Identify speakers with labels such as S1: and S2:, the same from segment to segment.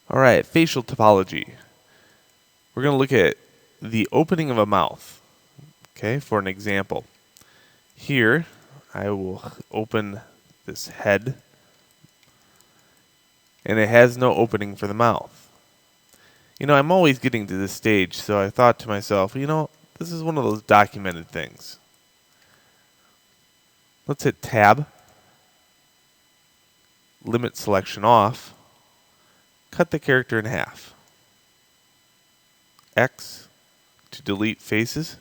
S1: All right, facial topology. We're going to look at the opening of a mouth. Okay, for an example. Here, I will open this head, and it has no opening for the mouth. You know, I'm always getting to this stage, so I thought to myself, this is one of those documented things. Let's hit Tab, limit selection off, cut the character in half. X to delete faces.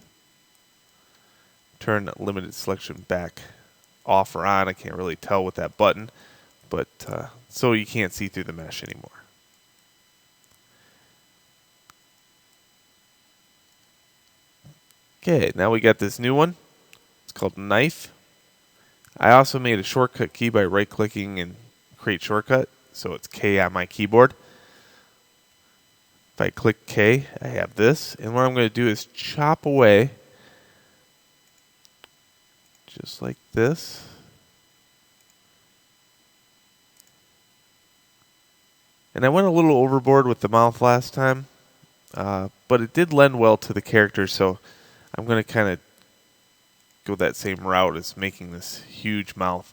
S1: Turn limited selection back off or on. I can't really tell with that button, but so you can't see through the mesh anymore. Okay, now we got this new one. It's called Knife. I also made a shortcut key by right-clicking and create shortcut, so it's K on my keyboard. If I click K, I have this, and what I'm going to do is chop away just like this. And I went a little overboard with the mouth last time, but it did lend well to the character, so I'm going to kind of go that same route as making this huge mouth.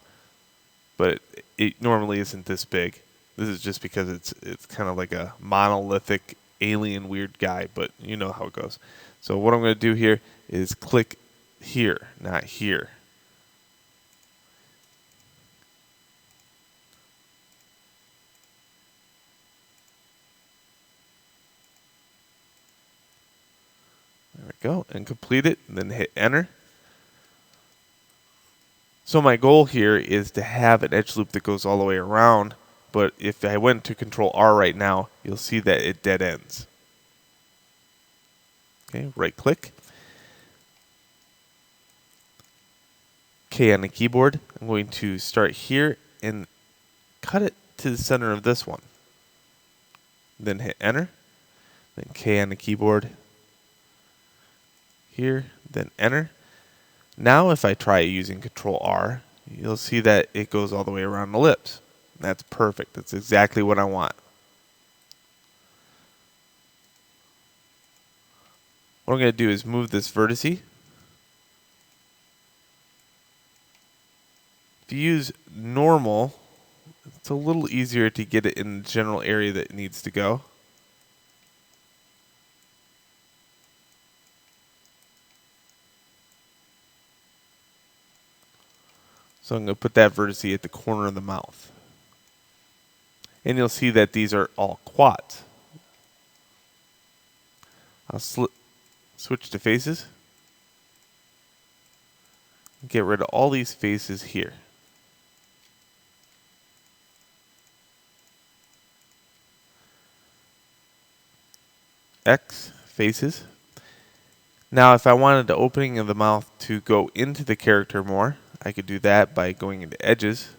S1: But it normally isn't this big. This is just because it's kind of like a monolithic alien weird guy, but you know how it goes. So what I'm going to do here is click here, not here. There we go, and complete it, and then hit enter. So my goal here is to have an edge loop that goes all the way around, but if I went to Control R right now, you'll see that it dead ends. Okay, right click. K on the keyboard. I'm going to start here and cut it to the center of this one. Then hit enter. Then K on the keyboard. Here, then enter. Now if I try using Control R, you'll see that it goes all the way around the lips. That's perfect. That's exactly what I want. What I'm going to do is move this vertice. If you use normal, it's a little easier to get it in the general area that it needs to go. So I'm going to put that vertice at the corner of the mouth. And you'll see that these are all quads. I'll switch to faces. Get rid of all these faces here. X faces. Now if I wanted the opening of the mouth to go into the character more, I could do that by going into edges,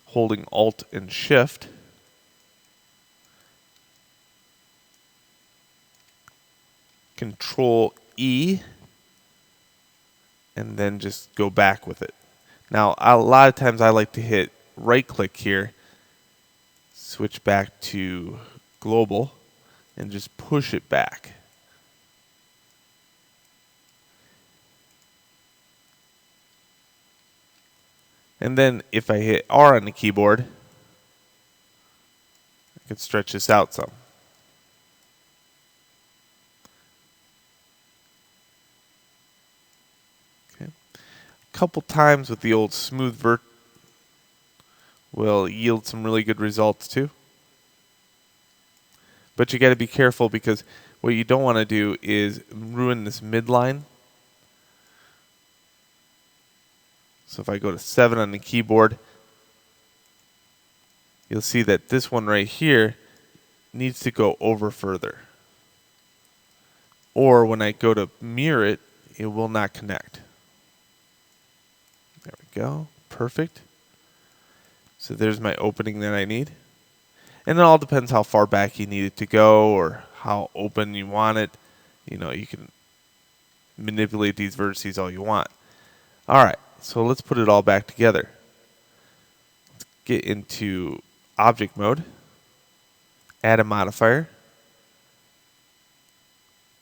S1: holding Alt and Shift, Control E, and then just go back with it. Now a lot of times I like to hit right click here, switch back to global, and just push it back. And then if I hit R on the keyboard, I can stretch this out some. Okay. A couple times with the old smooth vert will yield some really good results too. But you got to be careful because what you don't want to do is ruin this midline. So if I go to 7 on the keyboard, you'll see that this one right here needs to go over further. Or when I go to mirror it, it will not connect. There we go. Perfect. So there's my opening that I need. And it all depends how far back you need it to go or how open you want it. You know, you can manipulate these vertices all you want. All right, so let's put it all back together. Let's get into object mode, add a modifier,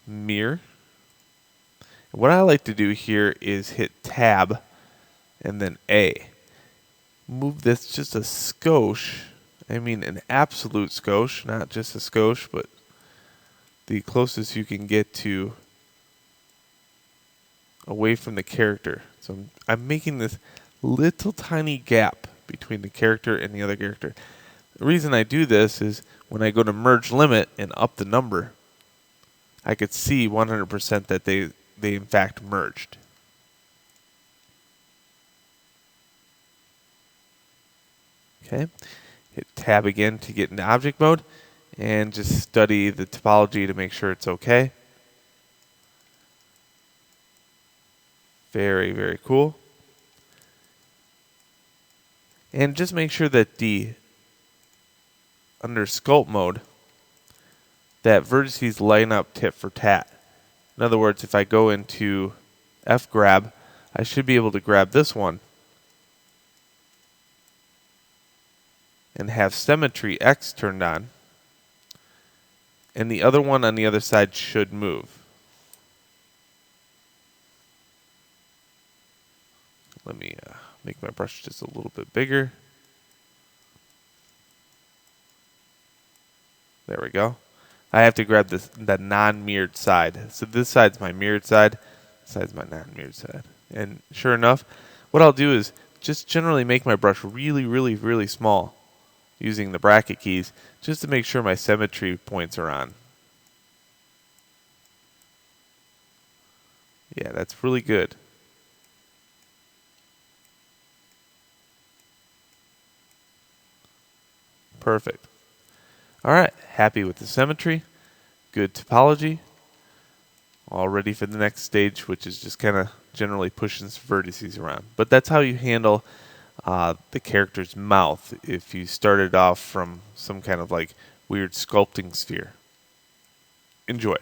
S1: mirror. What I like to do here is hit tab and then A. Move this just a skosh. I mean an absolute skosh, not just a skosh, but the closest you can get to away from the character. So I'm making this little tiny gap between the character and the other character. The reason I do this is when I go to merge limit and up the number, I could see 100% that they in fact merged. Okay, hit tab again to get into object mode and just study the topology to make sure it's okay. Very, very cool. And just make sure that under sculpt mode, that vertices line up tit for tat. In other words, if I go into F grab, I should be able to grab this one and have symmetry X turned on, and the other one on the other side should move. Let me make my brush just a little bit bigger. There we go. I have to grab the non-mirrored side. So this side's my mirrored side, this side's my non-mirrored side. And sure enough, what I'll do is just generally make my brush really, really, really small using the bracket keys just to make sure my symmetry points are on. Yeah, that's really good. Perfect. All right, happy with the symmetry, good topology, all ready for the next stage, which is just kind of generally pushing some vertices around. But that's how you handle the character's mouth if you started off from some kind of like weird sculpting sphere. Enjoy.